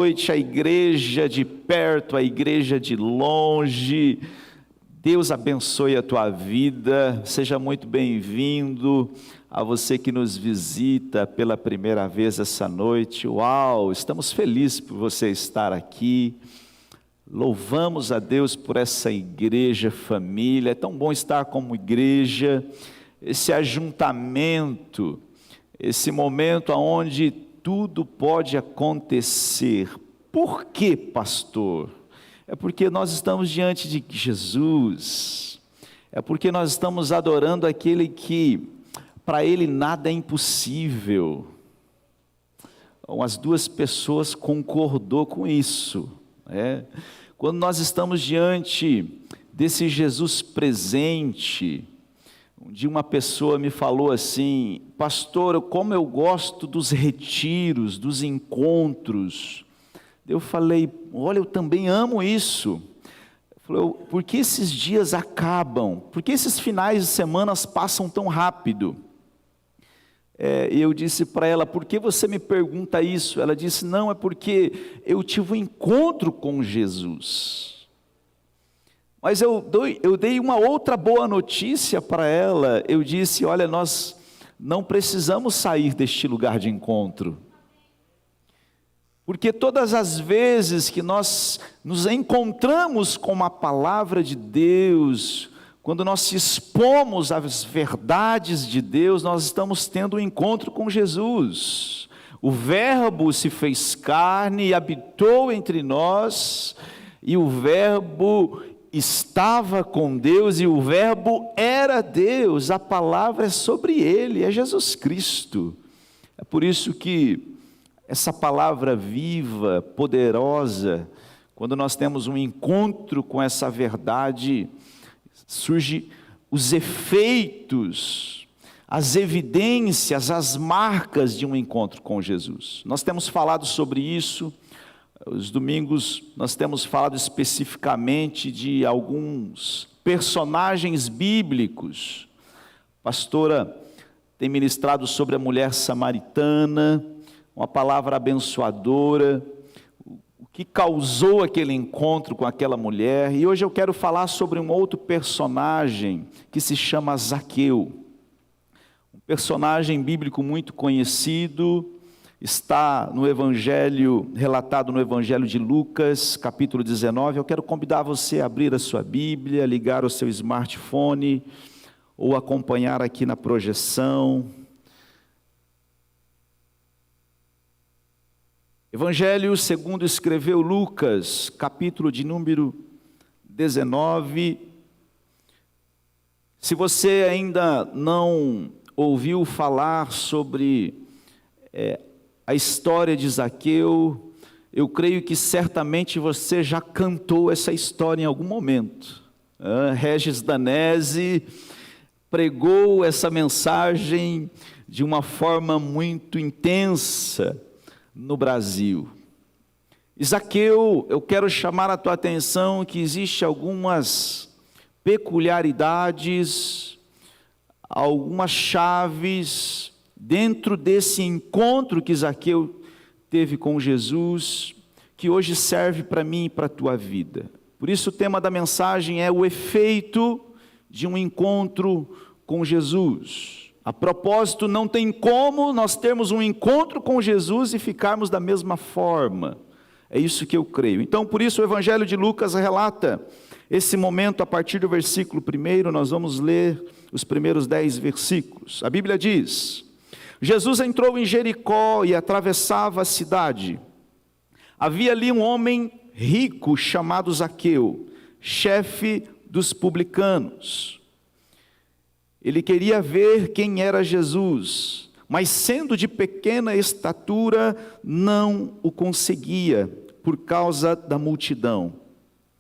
Noite, a igreja de perto, a igreja de longe. Deus abençoe a tua vida, seja muito bem-vindo. A você que nos visita pela primeira vez essa noite, uau, estamos felizes por você estar aqui. Louvamos a Deus por essa igreja, família, é tão bom estar como igreja, esse ajuntamento, esse momento onde tudo pode acontecer. Por quê, pastor? É porque nós estamos diante de Jesus, é porque nós estamos adorando aquele que, para ele nada é impossível. Então, as duas pessoas concordou com isso, né? Quando nós estamos diante desse Jesus presente, um dia uma pessoa me falou assim: pastor, como eu gosto dos retiros, dos encontros. Eu falei: olha, eu também amo isso. Por que esses dias acabam? Por que esses finais de semana passam tão rápido? Eu disse para ela: por que você me pergunta isso? Ela disse: não, é porque eu tive um encontro com Jesus. Mas eu dei uma outra boa notícia para ela. Eu disse: olha, nós não precisamos sair deste lugar de encontro. Porque todas as vezes que nós nos encontramos com a palavra de Deus, quando nós se expomos às verdades de Deus, nós estamos tendo um encontro com Jesus. O Verbo se fez carne e habitou entre nós, e o Verbo estava com Deus, e o Verbo era Deus. A palavra é sobre ele, é Jesus Cristo. É por isso que essa palavra viva, poderosa, quando nós temos um encontro com essa verdade, surgem os efeitos, as evidências, as marcas de um encontro com Jesus. Nós temos falado sobre isso. Os domingos nós temos falado especificamente de alguns personagens bíblicos. A pastora tem ministrado sobre a mulher samaritana, uma palavra abençoadora, o que causou aquele encontro com aquela mulher. E hoje eu quero falar sobre um outro personagem que se chama Zaqueu. Um personagem bíblico muito conhecido. Está no Evangelho, relatado no Evangelho de Lucas, capítulo 19. Eu quero convidar você a abrir a sua Bíblia, ligar o seu smartphone, ou acompanhar aqui na projeção. Evangelho segundo escreveu Lucas, capítulo de número 19. Se você ainda não ouviu falar sobre a história de Zaqueu, eu creio que certamente você já cantou essa história em algum momento. Regis Danese pregou essa mensagem de uma forma muito intensa no Brasil. Zaqueu, eu quero chamar a tua atenção que existe algumas peculiaridades, algumas chaves dentro desse encontro que Zaqueu teve com Jesus, que hoje serve para mim e para a tua vida. Por isso o tema da mensagem é o efeito de um encontro com Jesus. A propósito, não tem como nós termos um encontro com Jesus e ficarmos da mesma forma. É isso que eu creio. Então, por isso o Evangelho de Lucas relata esse momento a partir do versículo 1. Nós vamos ler os primeiros 10 versículos. A Bíblia diz: Jesus entrou em Jericó e atravessava a cidade. Havia ali um homem rico chamado Zaqueu, chefe dos publicanos. Ele queria ver quem era Jesus, mas sendo de pequena estatura, não o conseguia, por causa da multidão.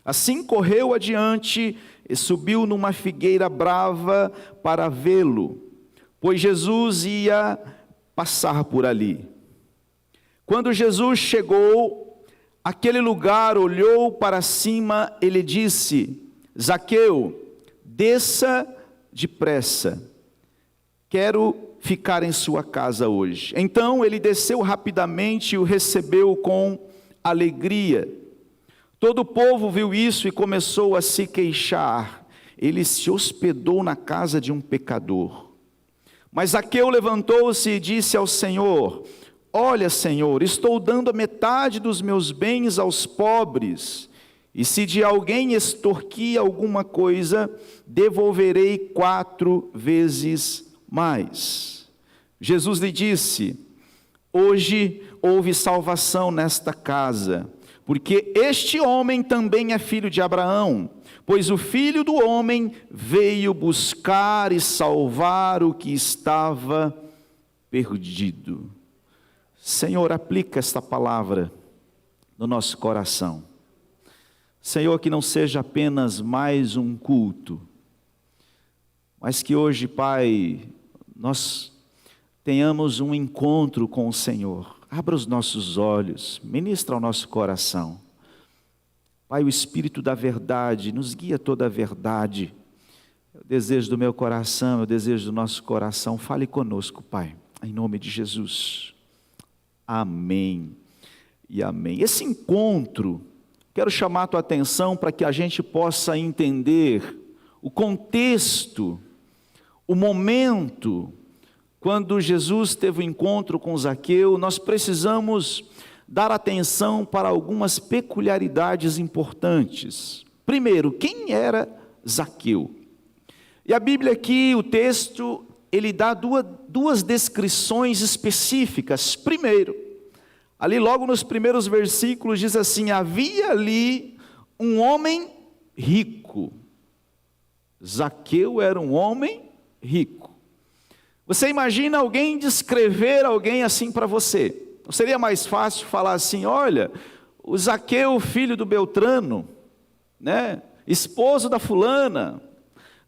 Assim correu adiante e subiu numa figueira brava para vê-lo, pois Jesus ia passar por ali. Quando Jesus chegou àquele lugar, olhou para cima, ele disse: Zaqueu, desça depressa, quero ficar em sua casa hoje. Então ele desceu rapidamente e o recebeu com alegria. Todo o povo viu isso e começou a se queixar. Ele se hospedou na casa de um pecador. Mas Zaqueu levantou-se e disse ao Senhor: olha, Senhor, estou dando a metade dos meus bens aos pobres, e se de alguém extorquir alguma coisa, devolverei 4 vezes mais. Jesus lhe disse: hoje houve salvação nesta casa, porque este homem também é filho de Abraão, pois o Filho do Homem veio buscar e salvar o que estava perdido. Senhor, aplica esta palavra no nosso coração. Senhor, que não seja apenas mais um culto, mas que hoje, Pai, nós tenhamos um encontro com o Senhor. Abra os nossos olhos, ministra ao nosso coração. Pai, o Espírito da verdade nos guia toda a verdade. É o desejo do meu coração, é o desejo do nosso coração. Fale conosco, Pai, em nome de Jesus. Amém e amém. Esse encontro, quero chamar a tua atenção para que a gente possa entender o contexto, o momento, quando Jesus teve o encontro com Zaqueu. Nós precisamos dar atenção para algumas peculiaridades importantes. Primeiro, quem era Zaqueu? E a Bíblia aqui, o texto, ele dá duas descrições específicas. Primeiro, ali logo nos primeiros versículos diz assim: havia ali um homem rico. Zaqueu era um homem rico. Você imagina alguém descrever alguém assim para você? Não seria mais fácil falar assim: olha, o Zaqueu, filho do Beltrano, né? Esposo da fulana?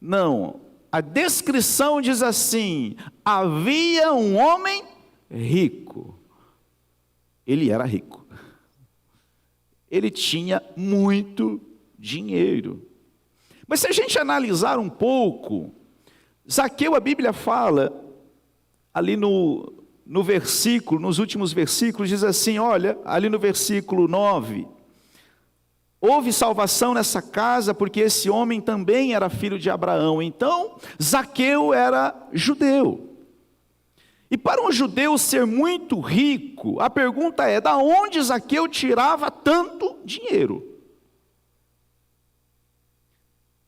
Não, a descrição diz assim: havia um homem rico. Ele era rico, ele tinha muito dinheiro. Mas se a gente analisar um pouco, Zaqueu, a Bíblia fala, ali no versículo, nos últimos versículos, diz assim, olha, ali no versículo 9, houve salvação nessa casa, porque esse homem também era filho de Abraão. Então, Zaqueu era judeu. E para um judeu ser muito rico, a pergunta é: da onde Zaqueu tirava tanto dinheiro?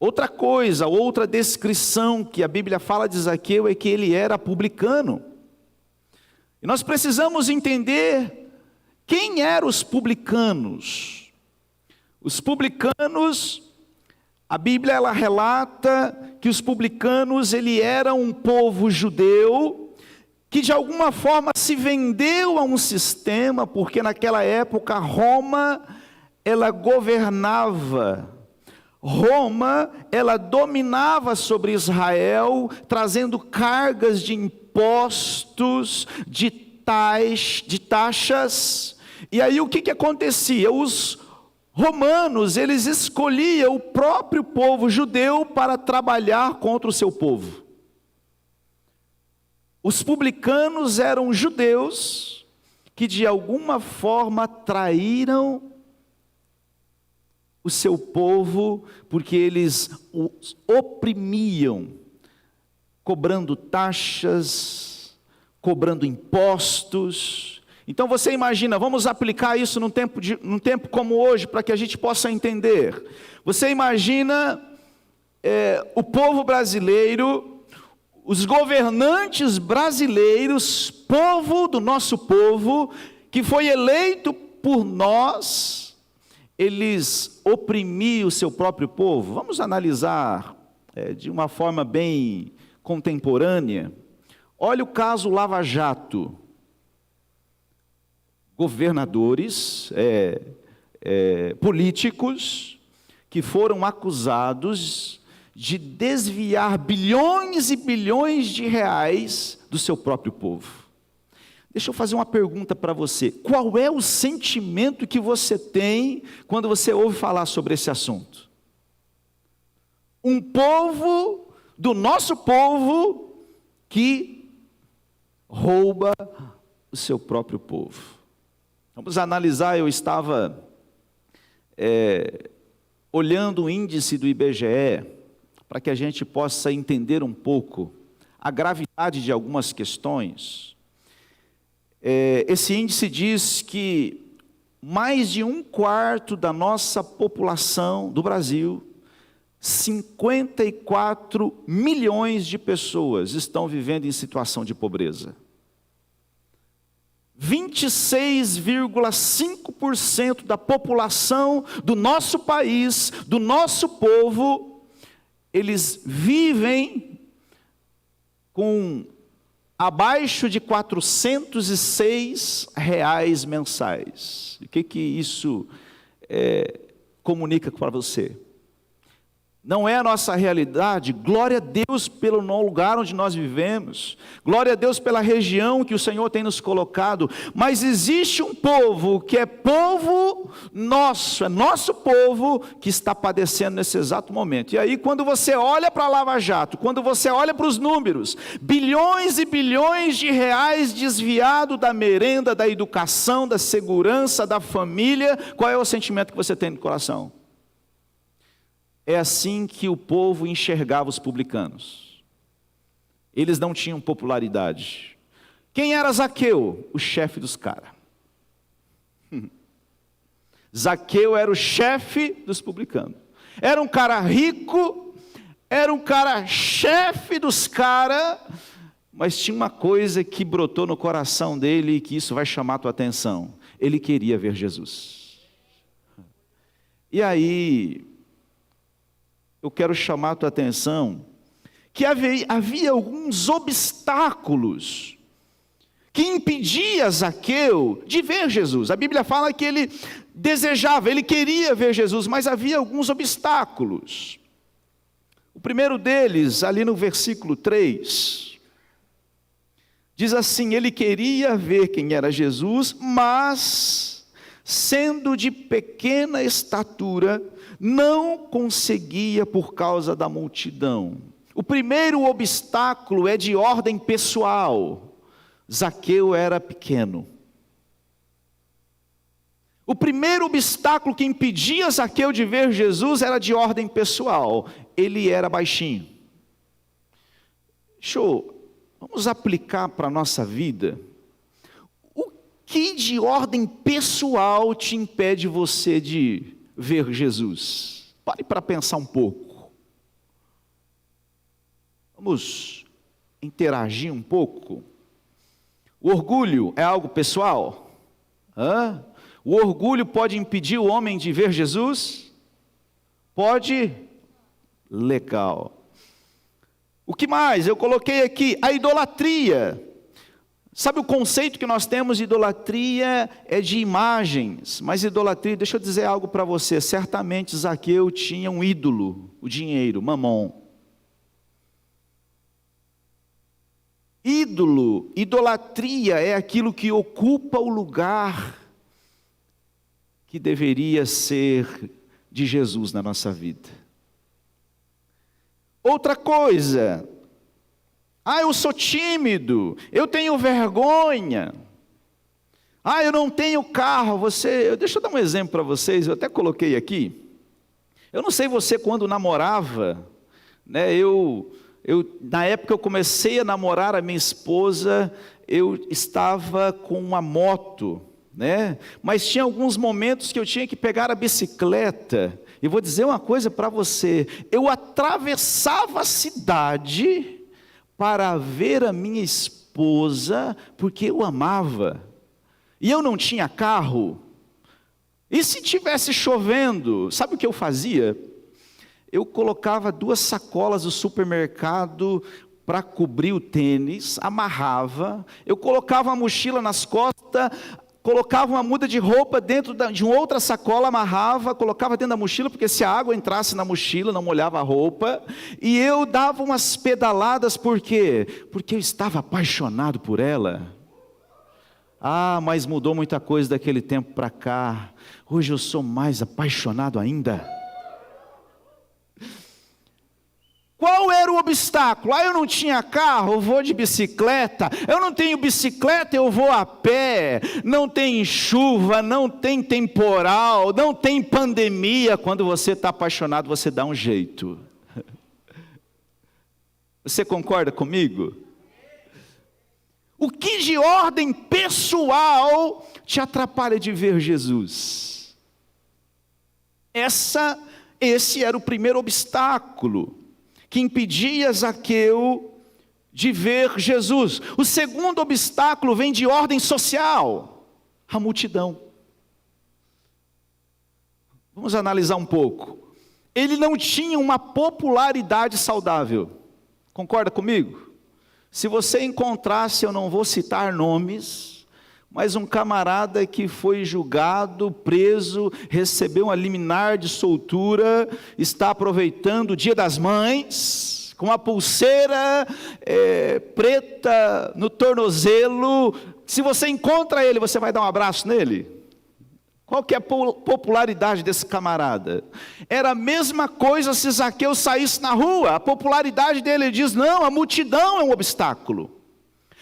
Outra coisa, outra descrição que a Bíblia fala de Zaqueu é que ele era publicano. E nós precisamos entender quem eram os publicanos. Os publicanos, a Bíblia ela relata que os publicanos ele era um povo judeu que de alguma forma se vendeu a um sistema, porque naquela época Roma ela governava. Roma, ela dominava sobre Israel, trazendo cargas de impostos, de taxas. E aí o que acontecia? Os romanos, eles escolhiam o próprio povo judeu para trabalhar contra o seu povo. Os publicanos eram judeus que de alguma forma traíram o seu povo, porque eles os oprimiam, cobrando taxas, cobrando impostos. Então você imagina, vamos aplicar isso num tempo como hoje, para que a gente possa entender. Você imagina o povo brasileiro, os governantes brasileiros, povo do nosso povo, que foi eleito por nós, eles oprimiam o seu próprio povo. Vamos analisar de uma forma bem contemporânea. Olha o caso Lava Jato. Governadores, políticos, que foram acusados de desviar bilhões e bilhões de reais do seu próprio povo. Deixa eu fazer uma pergunta para você. Qual é o sentimento que você tem quando você ouve falar sobre esse assunto? Um povo, do nosso povo, que rouba o seu próprio povo. Vamos analisar, eu estava olhando o índice do IBGE, para que a gente possa entender um pouco a gravidade de algumas questões. Esse índice diz que mais de 1/4 da nossa população do Brasil, 54 milhões de pessoas estão vivendo em situação de pobreza. 26,5% da população do nosso país, do nosso povo, eles vivem com abaixo de R$406 mensais. O que isso comunica para você? Não é a nossa realidade. Glória a Deus pelo lugar onde nós vivemos, glória a Deus pela região que o Senhor tem nos colocado, mas existe um povo que é povo nosso, é nosso povo, que está padecendo nesse exato momento. E aí, quando você olha para a Lava Jato, quando você olha para os números, bilhões e bilhões de reais desviados da merenda, da educação, da segurança, da família, qual é o sentimento que você tem no coração? É assim que o povo enxergava os publicanos. Eles não tinham popularidade. Quem era Zaqueu? O chefe dos caras. Zaqueu era o chefe dos publicanos. Era um cara rico, era um cara chefe dos caras, mas tinha uma coisa que brotou no coração dele e que isso vai chamar a tua atenção. Ele queria ver Jesus. E aí, eu quero chamar a tua atenção que havia alguns obstáculos que impediam Zaqueu de ver Jesus. A Bíblia fala que ele desejava, ele queria ver Jesus, mas havia alguns obstáculos. O primeiro deles, ali no versículo 3, diz assim: ele queria ver quem era Jesus, mas, sendo de pequena estatura, não conseguia por causa da multidão. O primeiro obstáculo é de ordem pessoal. Zaqueu era pequeno. O primeiro obstáculo que impedia Zaqueu de ver Jesus era de ordem pessoal. Ele era baixinho. Vamos aplicar para a nossa vida. O que de ordem pessoal te impede você de ver Jesus? Pare para pensar um pouco. Vamos interagir um pouco. O orgulho é algo pessoal? O orgulho pode impedir o homem de ver Jesus? Pode? Legal. O que mais? Eu coloquei aqui a idolatria. Sabe o conceito que nós temos de idolatria é de imagens, mas idolatria, deixa eu dizer algo para você, certamente Zaqueu tinha um ídolo, o dinheiro, Mamon. Ídolo, idolatria é aquilo que ocupa o lugar que deveria ser de Jesus na nossa vida. Outra coisa, eu sou tímido, eu tenho vergonha, eu não tenho carro. Deixa eu dar um exemplo para vocês, eu até coloquei aqui. Eu não sei você quando namorava, né? Na época eu comecei a namorar a minha esposa, eu estava com uma moto, né? Mas tinha alguns momentos que eu tinha que pegar a bicicleta. E vou dizer uma coisa para você, eu atravessava a cidade para ver a minha esposa, porque eu amava, e eu não tinha carro. E se tivesse chovendo, sabe o que eu fazia? Eu colocava 2 sacolas do supermercado para cobrir o tênis, amarrava, eu colocava a mochila nas costas, colocava uma muda de roupa dentro de uma outra sacola, amarrava, colocava dentro da mochila, porque se a água entrasse na mochila, não molhava a roupa, e eu dava umas pedaladas, por quê? Porque eu estava apaixonado por ela. Mas mudou muita coisa daquele tempo para cá, hoje eu sou mais apaixonado ainda. Qual era o obstáculo? Eu não tinha carro, eu vou de bicicleta. Eu não tenho bicicleta, eu vou a pé. Não tem chuva, não tem temporal, não tem pandemia. Quando você está apaixonado, você dá um jeito. Você concorda comigo? O que de ordem pessoal te atrapalha de ver Jesus? Esse era o primeiro obstáculo que impedia Zaqueu de ver Jesus. O segundo obstáculo vem de ordem social, a multidão. Vamos analisar um pouco. Ele não tinha uma popularidade saudável. Concorda comigo? Se você encontrasse, eu não vou citar nomes, mas um camarada que foi julgado, preso, recebeu uma liminar de soltura, está aproveitando o Dia das Mães, com uma pulseira preta no tornozelo. Se você encontra ele, você vai dar um abraço nele? Qual que é a popularidade desse camarada? Era a mesma coisa se Zaqueu saísse na rua. A popularidade dele, ele diz, não, a multidão é um obstáculo.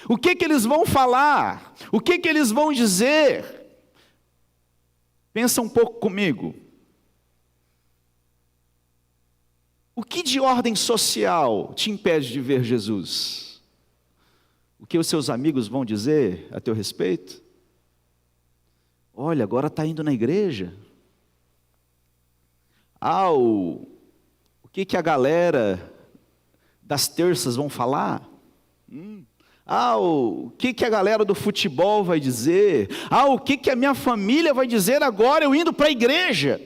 O que eles vão falar? O que eles vão dizer? Pensa um pouco comigo. O que de ordem social te impede de ver Jesus? O que os seus amigos vão dizer a teu respeito? Olha, agora está indo na igreja. O que a galera das terças vão falar? O que a galera do futebol vai dizer? O que a minha família vai dizer agora eu indo para a igreja?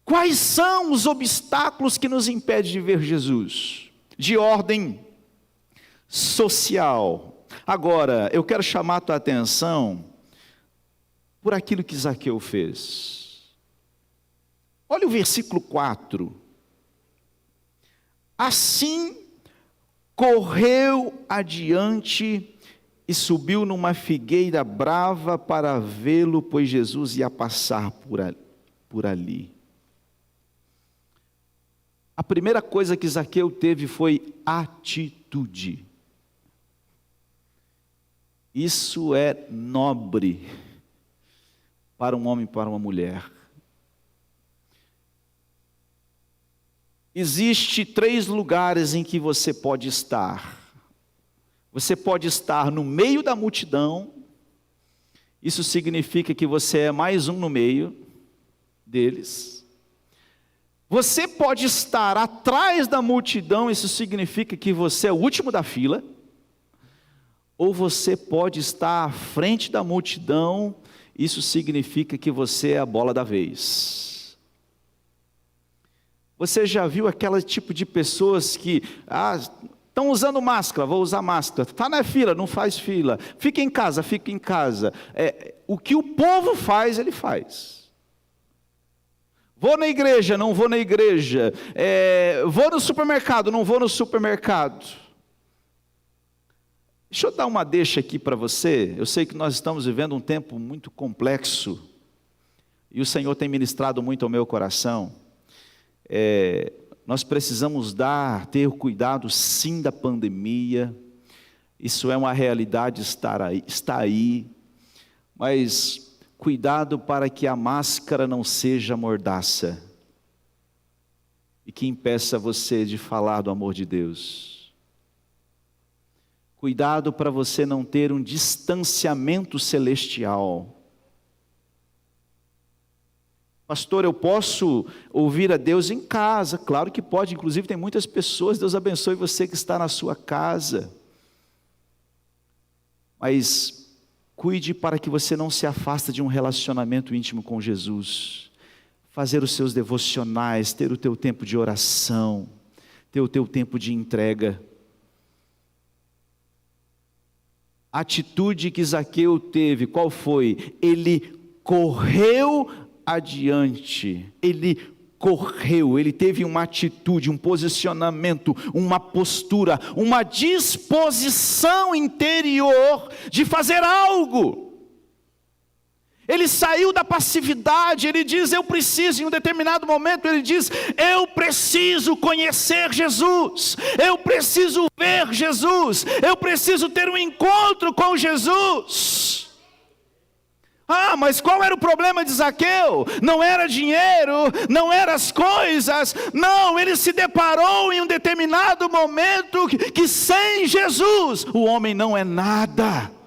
Quais são os obstáculos que nos impedem de ver Jesus? De ordem social. Agora, eu quero chamar a tua atenção por aquilo que Zaqueu fez. Olha o versículo 4. Assim correu adiante e subiu numa figueira brava para vê-lo, pois Jesus ia passar por ali. A primeira coisa que Zaqueu teve foi atitude. Isso é nobre para um homem e para uma mulher. Existem 3 lugares em que você pode estar. Você pode estar no meio da multidão. Isso significa que você é mais um no meio deles. Você pode estar atrás da multidão. Isso significa que você é o último da fila. Ou você pode estar à frente da multidão. Isso significa que você é a bola da vez. Você já viu aquele tipo de pessoas que estão usando máscara, vou usar máscara. Está na fila, não faz fila. Fica em casa, fica em casa. O que o povo faz, ele faz. Vou na igreja, não vou na igreja. Vou no supermercado, não vou no supermercado. Deixa eu dar uma deixa aqui para você. Eu sei que nós estamos vivendo um tempo muito complexo. E o Senhor tem ministrado muito ao meu coração. Nós precisamos ter cuidado sim da pandemia. Isso é uma realidade, está aí. Mas cuidado para que a máscara não seja mordaça. E que impeça você de falar do amor de Deus. Cuidado para você não ter um distanciamento celestial. Pastor, eu posso ouvir a Deus em casa? Claro que pode, inclusive tem muitas pessoas, Deus abençoe você que está na sua casa. Mas cuide para que você não se afaste de um relacionamento íntimo com Jesus. Fazer os seus devocionais, ter o teu tempo de oração, ter o teu tempo de entrega. A atitude que Zaqueu teve, qual foi? Ele correu adiante, ele teve uma atitude, um posicionamento, uma postura, uma disposição interior de fazer algo. Ele saiu da passividade, ele diz, eu preciso, em um determinado momento, ele diz, eu preciso conhecer Jesus, eu preciso ver Jesus, eu preciso ter um encontro com Jesus. Ah, mas qual era o problema de Zaqueu? Não era dinheiro, não eram as coisas, não, ele se deparou em um determinado momento que sem Jesus, o homem não é nada.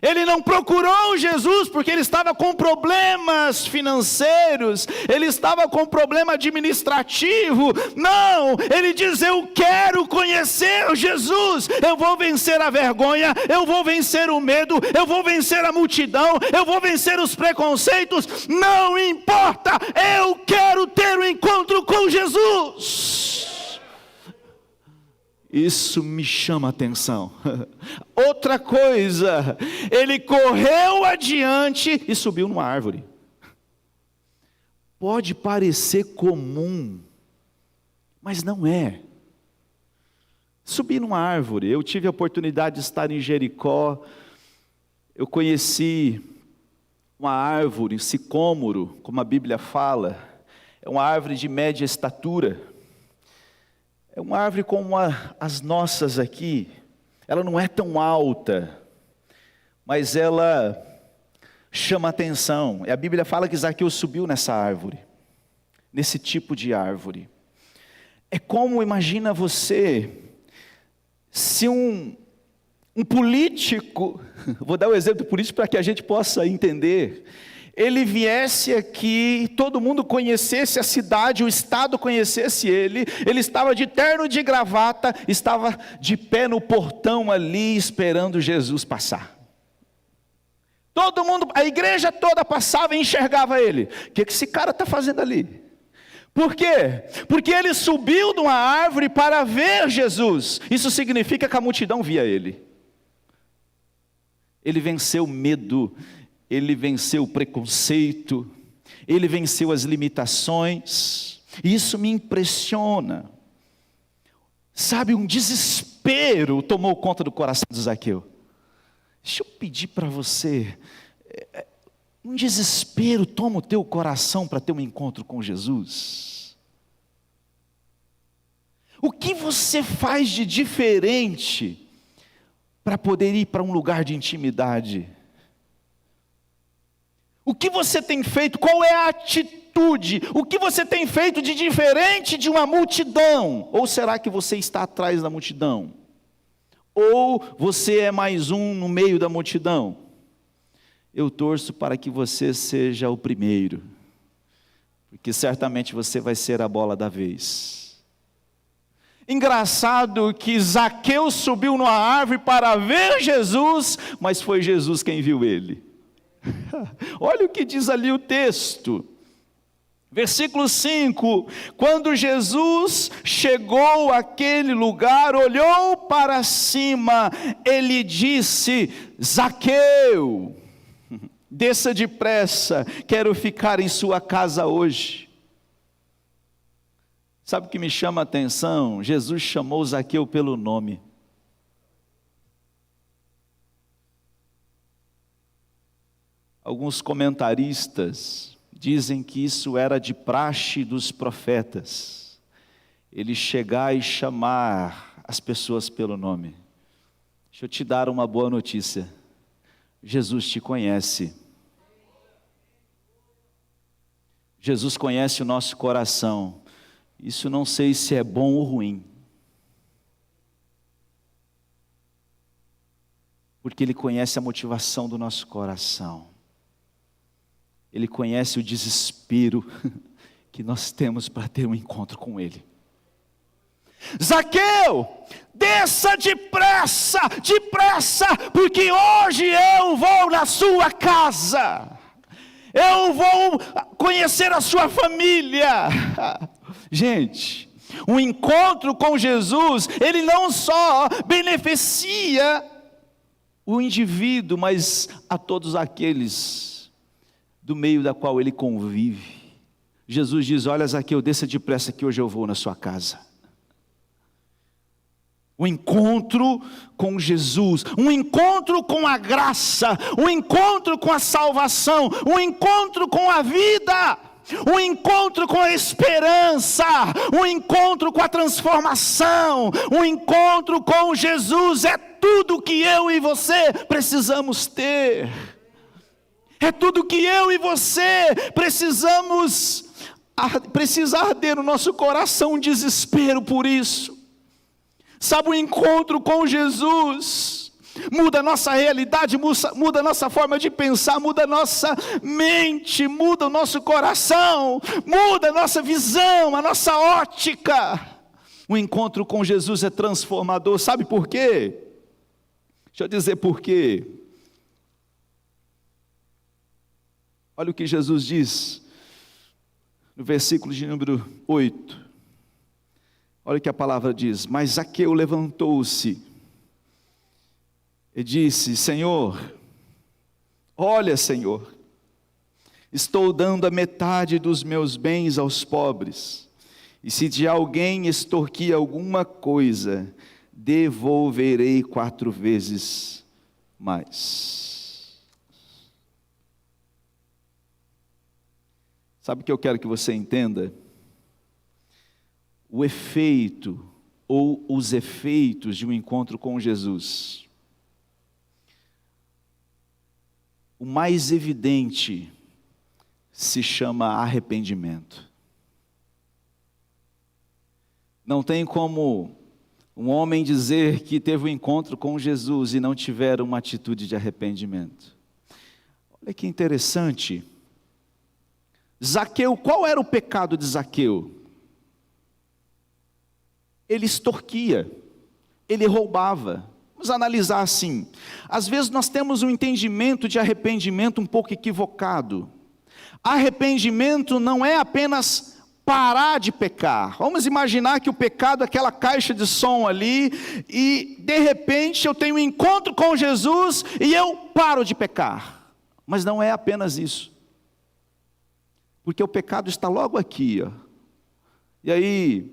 Ele não procurou Jesus porque ele estava com problemas financeiros, ele estava com problema administrativo. Não, ele diz, eu quero conhecer Jesus, eu vou vencer a vergonha, eu vou vencer o medo, eu vou vencer a multidão, eu vou vencer os preconceitos, não importa, eu quero ter um encontro com Jesus. Isso me chama a atenção. Outra coisa, ele correu adiante e subiu numa árvore. Pode parecer comum, mas não é. Subir numa árvore, eu tive a oportunidade de estar em Jericó, eu conheci uma árvore, um sicômoro, como a Bíblia fala, é uma árvore de média estatura. É uma árvore como as nossas aqui, ela não é tão alta, mas ela chama atenção. E a Bíblia fala que Zaqueu subiu nessa árvore, nesse tipo de árvore. É como, imagina você, se um político, vou dar o exemplo do político para que a gente possa entender, ele viesse aqui, todo mundo conhecesse a cidade, o estado conhecesse ele estava de terno e de gravata, estava de pé no portão ali, esperando Jesus passar. Todo mundo, a igreja toda passava e enxergava ele. O que esse cara está fazendo ali? Por quê? Porque ele subiu de uma árvore para ver Jesus. Isso significa que a multidão via ele. Ele venceu o medo, ele venceu o preconceito, ele venceu as limitações. Isso me impressiona. Sabe, um desespero tomou conta do coração de Zaqueu. Deixa eu pedir para você, um desespero toma o teu coração para ter um encontro com Jesus. O que você faz de diferente para poder ir para um lugar de intimidade? O que você tem feito? Qual é a atitude? O que você tem feito de diferente de uma multidão? Ou será que você está atrás da multidão? Ou você é mais um no meio da multidão? Eu torço para que você seja o primeiro, porque certamente você vai ser a bola da vez. Engraçado que Zaqueu subiu numa árvore para ver Jesus, mas foi Jesus quem viu ele. Olha o que diz ali o texto, versículo 5, quando Jesus chegou àquele lugar, olhou para cima, ele disse, Zaqueu, desça depressa, quero ficar em sua casa hoje. Sabe o que me chama a atenção? Jesus chamou Zaqueu pelo nome. Alguns comentaristas dizem que isso era de praxe dos profetas, ele chegar e chamar as pessoas pelo nome. Deixa eu te dar uma boa notícia, Jesus te conhece. Jesus conhece o nosso coração, isso não sei se é bom ou ruim, porque Ele conhece a motivação do nosso coração. Ele conhece o desespero que nós temos para ter um encontro com Ele. Zaqueu, desça depressa, depressa, porque hoje eu vou na sua casa. Eu vou conhecer a sua família. Gente, um encontro com Jesus, ele não só beneficia o indivíduo, mas a todos aqueles do meio da qual ele convive. Jesus diz, olha Zaqueu, desça depressa que hoje eu vou na sua casa. um encontro com Jesus, um encontro com a graça, um encontro com a salvação, um encontro com a vida, um encontro com a esperança, um encontro com a transformação, um encontro com Jesus. É tudo que eu e você precisamos ter. É tudo que eu e você precisa arder no nosso coração um desespero por isso. Sabe, o encontro com Jesus muda a nossa realidade, muda a nossa forma de pensar, muda a nossa mente, muda o nosso coração, muda a nossa visão, a nossa ótica. O encontro com Jesus é transformador. Sabe por quê? Deixa eu dizer por quê. Olha o que Jesus diz no versículo de número 8. Olha o que a palavra diz: mas Zaqueu levantou-se e disse: Senhor, olha, Senhor, estou dando a metade dos meus bens aos pobres, e se de alguém extorquir alguma coisa, devolverei 4 vezes mais. Sabe o que eu quero que você entenda? O efeito ou os efeitos de um encontro com Jesus. O mais evidente se chama arrependimento. Não tem como um homem dizer que teve um encontro com Jesus e não tiver uma atitude de arrependimento. Olha que interessante. Zaqueu, qual era o pecado de Zaqueu? Ele extorquia, ele roubava. Vamos analisar assim. Às vezes nós temos um entendimento de arrependimento um pouco equivocado. Arrependimento não é apenas parar de pecar. Vamos imaginar que o pecado é aquela caixa de som ali, e de repente eu tenho um encontro com Jesus e eu paro de pecar. Mas não é apenas isso. Porque o pecado está logo aqui, ó. E aí,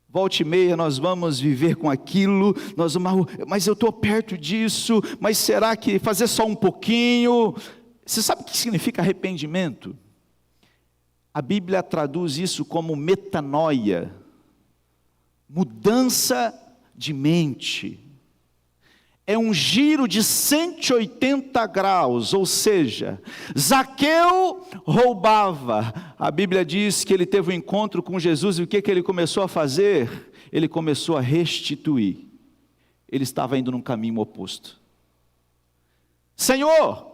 volta e meia nós vamos viver com aquilo, mas eu estou perto disso, mas será que fazer só um pouquinho? Você sabe o que significa arrependimento? A Bíblia traduz isso como metanoia, mudança de mente. É um giro de 180 graus, ou seja, Zaqueu roubava. A Bíblia diz que ele teve um encontro com Jesus, e o que ele começou a fazer? Ele começou a restituir. Ele estava indo num caminho oposto. Senhor,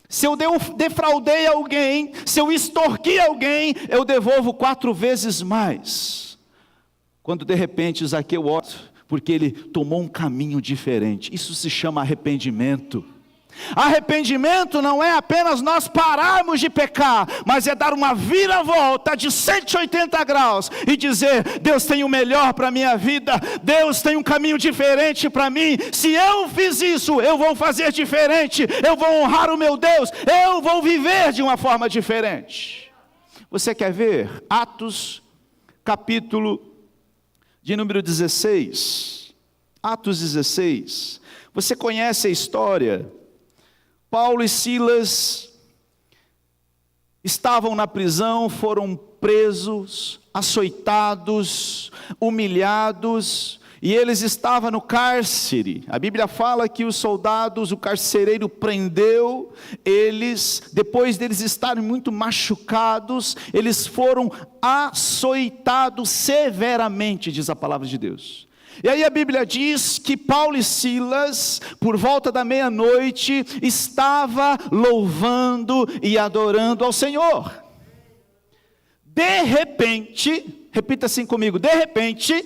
se eu defraudei alguém, se eu extorqui alguém, eu devolvo 4 vezes mais. Quando de repente Zaqueu olha, porque ele tomou um caminho diferente. Isso se chama arrependimento. Arrependimento não é apenas nós pararmos de pecar, mas é dar uma viravolta de 180 graus e dizer: Deus tem o melhor para a minha vida, Deus tem um caminho diferente para mim. Se eu fiz isso, eu vou fazer diferente, eu vou honrar o meu Deus, eu vou viver de uma forma diferente. Você quer ver? Atos, capítulo de número 16, Atos 16, você conhece a história. Paulo e Silas estavam na prisão, foram presos, açoitados, humilhados, e eles estavam no cárcere. A Bíblia fala que os soldados, o carcereiro prendeu eles, depois deles estarem muito machucados, eles foram açoitados severamente, diz a palavra de Deus. E aí a Bíblia diz que Paulo e Silas, por volta da meia-noite, estava louvando e adorando ao Senhor. De repente, repita assim comigo, de repente,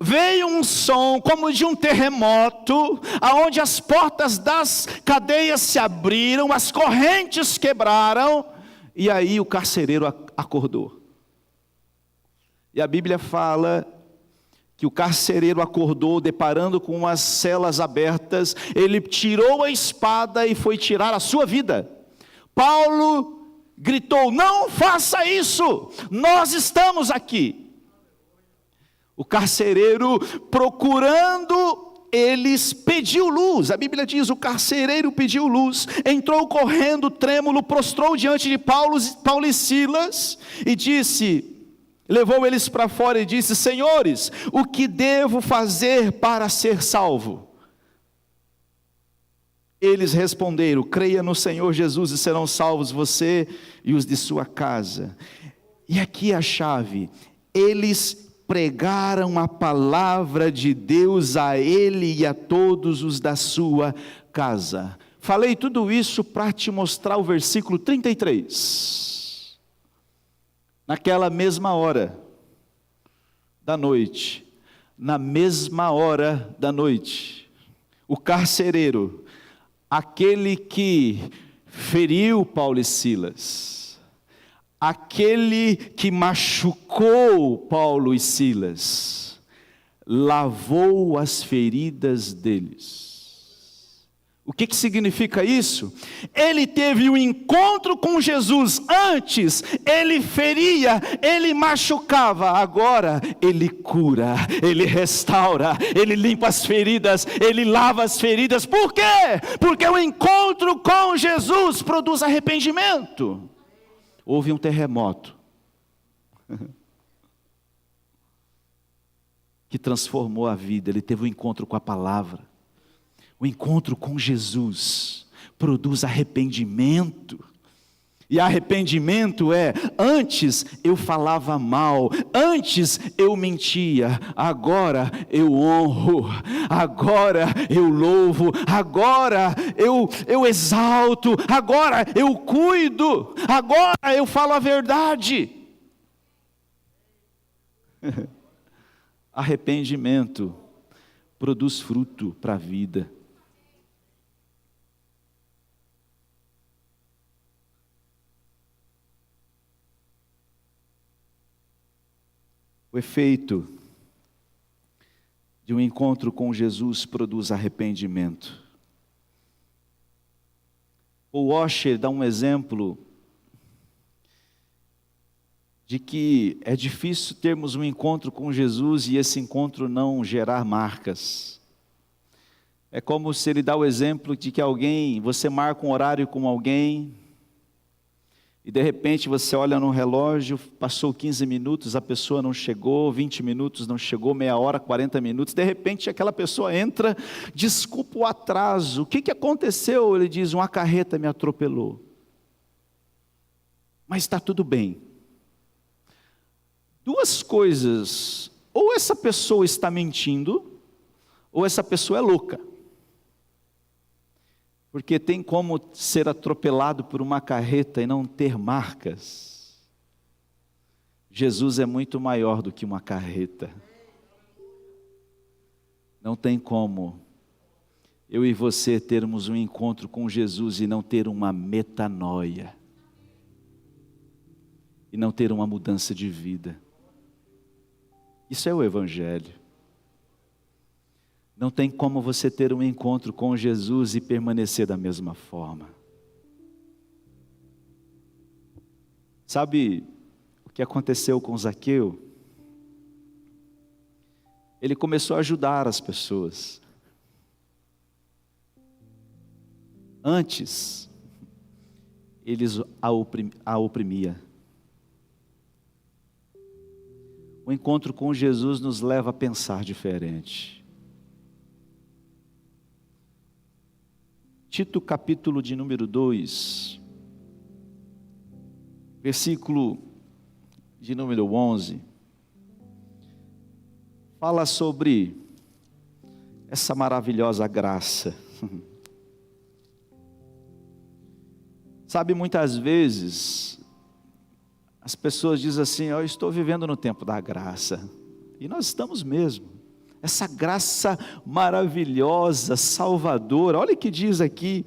veio um som como de um terremoto, aonde as portas das cadeias se abriram, as correntes quebraram, e aí o carcereiro acordou. E a Bíblia fala que o carcereiro acordou, deparando com as celas abertas, ele tirou a espada e foi tirar a sua vida. Paulo gritou: não faça isso, nós estamos aqui. O carcereiro, procurando eles, pediu luz. A Bíblia diz: o carcereiro pediu luz, entrou correndo, trêmulo, prostrou diante de Paulo e Silas, e disse, levou eles para fora e disse: senhores, o que devo fazer para ser salvo? Eles responderam: creia no Senhor Jesus e serão salvos você e os de sua casa. E aqui a chave: eles pregaram a palavra de Deus a ele e a todos os da sua casa. Falei tudo isso para te mostrar o versículo 33. Naquela mesma hora da noite, na mesma hora da noite, o carcereiro, aquele que feriu Paulo e Silas, aquele que machucou Paulo e Silas, lavou as feridas deles. O que significa isso? Ele teve um encontro com Jesus. Antes ele feria, ele machucava. Agora ele cura, ele restaura, ele limpa as feridas, ele lava as feridas. Por quê? Porque o encontro com Jesus produz arrependimento. Houve um terremoto que transformou a vida. Ele teve um encontro com a palavra. O encontro com Jesus produz arrependimento. E arrependimento é: antes eu falava mal, antes eu mentia, agora eu honro, agora eu louvo, agora eu exalto, agora eu cuido, agora eu falo a verdade. Arrependimento produz fruto para a vida. O efeito de um encontro com Jesus produz arrependimento. O Washer dá um exemplo de que é difícil termos um encontro com Jesus e esse encontro não gerar marcas. É como se ele dá o exemplo de que você marca um horário com alguém, e de repente você olha no relógio, passou 15 minutos, a pessoa não chegou, 20 minutos não chegou, meia hora, 40 minutos, de repente aquela pessoa entra, desculpa o atraso, o que aconteceu? Ele diz: uma carreta me atropelou. Mas está tudo bem. Duas coisas: ou essa pessoa está mentindo, ou essa pessoa é louca. Porque tem como ser atropelado por uma carreta e não ter marcas. Jesus é muito maior do que uma carreta. Não tem como eu e você termos um encontro com Jesus e não ter uma metanoia. E não ter uma mudança de vida. Isso é o Evangelho. Não tem como você ter um encontro com Jesus e permanecer da mesma forma. Sabe o que aconteceu com Zaqueu? Ele começou a ajudar as pessoas. Antes, eles a oprimia. O encontro com Jesus nos leva a pensar diferente. Tito capítulo de número 2, versículo de número 11, fala sobre essa maravilhosa graça. Sabe, muitas vezes, as pessoas dizem assim: eu estou vivendo no tempo da graça, e nós estamos mesmo. Essa graça maravilhosa, salvadora, olha o que diz aqui: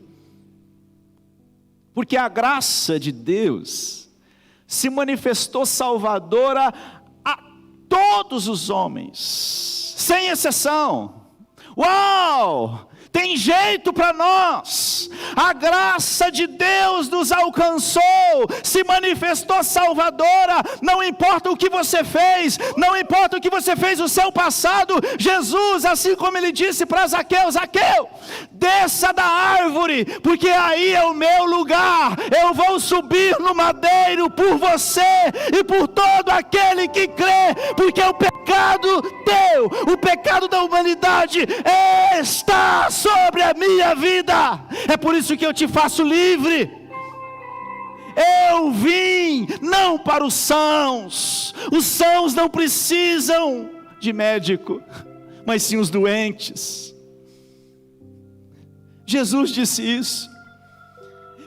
porque a graça de Deus se manifestou salvadora a todos os homens, sem exceção. Uau! tem jeito para nós. A graça de Deus nos alcançou, se manifestou salvadora. Não importa o que você fez, não importa o que você fez no seu passado, Jesus, assim como ele disse para Zaqueu: Zaqueu, desça da árvore, porque aí é o meu lugar. Eu vou subir no madeiro por você e por todo aquele que crê, porque o pecado teu, o pecado da humanidade está sobre a minha vida. É por isso que eu te faço livre. Eu vim não para os sãos não precisam de médico, mas sim os doentes. Jesus disse isso.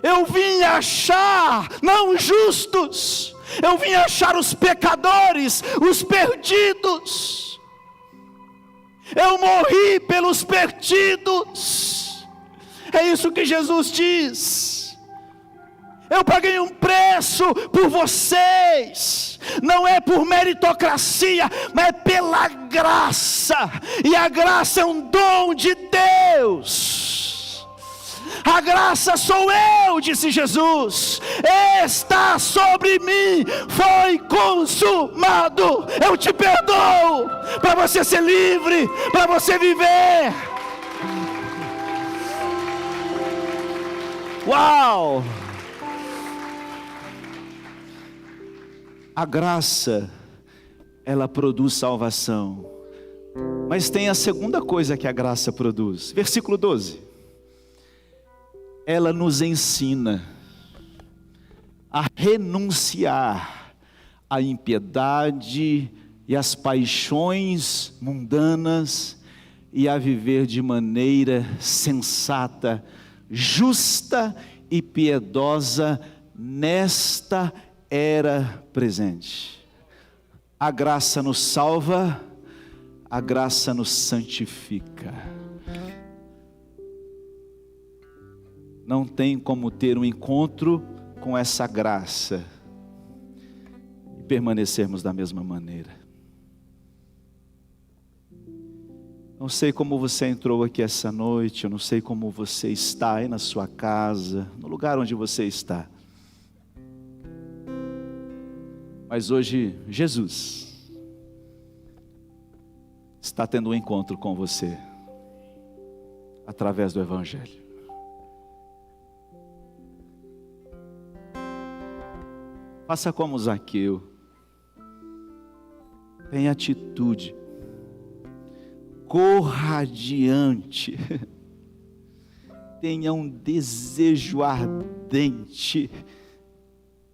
Eu vim achar, não justos, eu vim achar os pecadores, os perdidos. Eu morri pelos perdidos. É isso que Jesus diz. Eu paguei um preço por vocês. Não é por meritocracia, mas é pela graça. E a graça é um dom de Deus. A graça sou eu, disse Jesus. Está sobre mim, foi consumado. Eu te perdoo, para você ser livre, para você viver. Uau! A graça, ela produz salvação. Mas tem a segunda coisa que a graça produz. Versículo 12. Ela nos ensina a renunciar à impiedade e às paixões mundanas e a viver de maneira sensata, justa e piedosa nesta era presente. A graça nos salva, a graça nos santifica. Não tem como ter um encontro com essa graça e permanecermos da mesma maneira. Não sei como você entrou aqui essa noite, eu não sei como você está aí na sua casa, no lugar onde você está. Mas hoje, Jesus está tendo um encontro com você, através do Evangelho. Faça como Zaqueu, tenha atitude, corra adiante, tenha um desejo ardente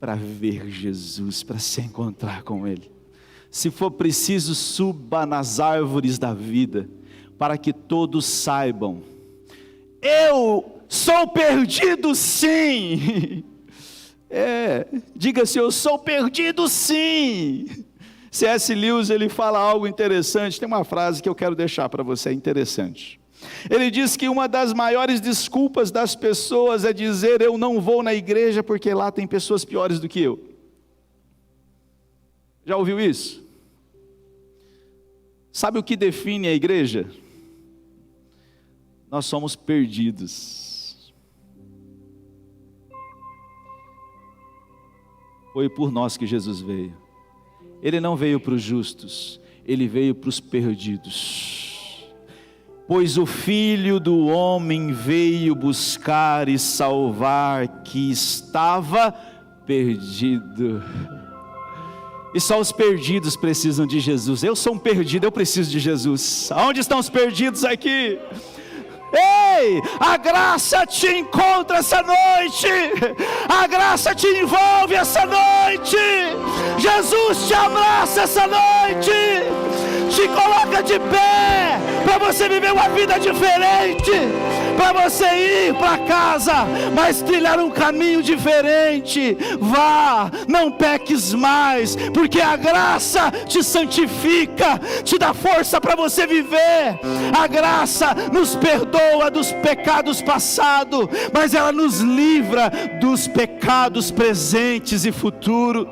para ver Jesus, para se encontrar com Ele. Se for preciso, suba nas árvores da vida, para que todos saibam: eu sou perdido sim. Diga-se: eu sou perdido sim. C.S. Lewis, ele fala algo interessante. Tem uma frase que eu quero deixar para você, interessante. Ele diz que uma das maiores desculpas das pessoas é dizer: eu não vou na igreja porque lá tem pessoas piores do que eu. Já ouviu isso? Sabe o que define a igreja? Nós somos perdidos. Foi por nós que Jesus veio. Ele não veio para os justos, Ele veio para os perdidos. Pois o Filho do Homem veio buscar e salvar que estava perdido. E só os perdidos precisam de Jesus. Eu sou um perdido, eu preciso de Jesus. Aonde estão os perdidos aqui? Ei, a graça te encontra essa noite, a graça te envolve essa noite, Jesus te abraça essa noite, te coloca de pé, para você viver uma vida diferente, para você ir para casa, mas trilhar um caminho diferente. Vá, não peques mais, porque a graça te santifica, te dá força para você viver. A graça nos perdoa dos pecados passados, mas ela nos livra dos pecados presentes e futuros.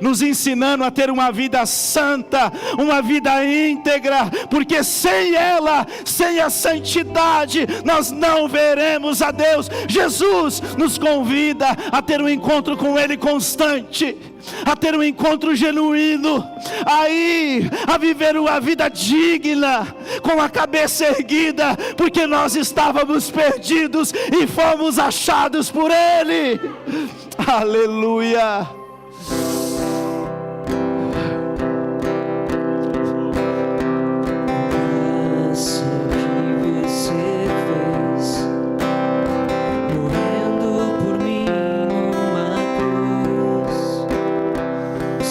nos ensinando a ter uma vida santa, uma vida íntegra, porque sem ela, sem a santidade, nós não veremos a Deus. Jesus nos convida a ter um encontro com Ele constante, a ter um encontro genuíno, a viver uma vida digna, com a cabeça erguida, porque nós estávamos perdidos e fomos achados por Ele. Aleluia.